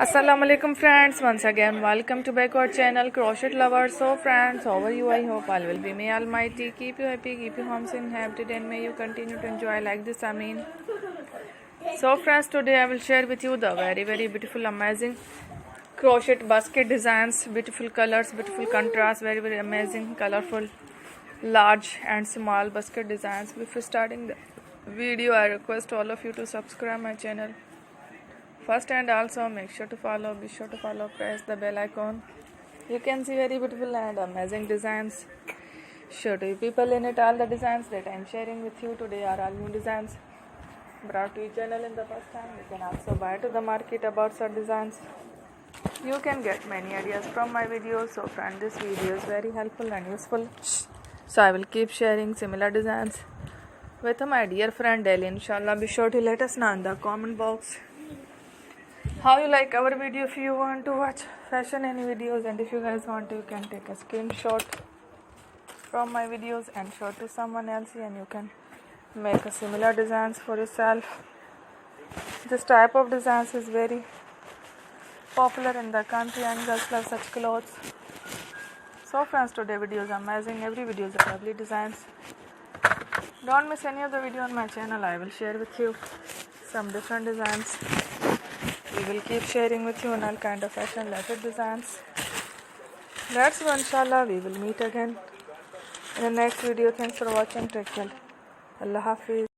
Assalamualaikum friends, once again welcome to back our channel Crochet Lovers. So friends, how are you? I hope all will be. May Almighty keep you happy, keep you home and happy, and may you continue to enjoy like this. Ameen. So friends, today I will share with you the very beautiful, amazing crochet basket designs, beautiful colors, beautiful contrast, very amazing, colorful, large and small basket designs. Before starting the video, I request all of you to subscribe my channel first, and also make sure to follow, be sure to follow, press the bell icon. You can see very beautiful and amazing designs. Show to you people in it. All the designs that I am sharing with you today are all new designs brought to your channel in the first time. You can also buy to the market about such designs. You can get many ideas from my videos. So friend, this video is very helpful and useful. So I will keep sharing similar designs with my dear friend daily, inshallah. Be sure to let us know in the comment box how you like our video. If you want to watch fashion any videos, and if you guys want to, you can take a screenshot from my videos and show to someone else, and you can make a similar designs for yourself. This type of designs is very popular in the country and girls love such clothes. So friends, today video is amazing. Every video is a lovely designs. Don't miss any of the video on my channel. I will share with you some different designs. We will keep sharing with you on all kind of fashion related designs. That's all, inshallah. We will meet again in the next video. Thanks for watching. Take care. Allah Hafiz.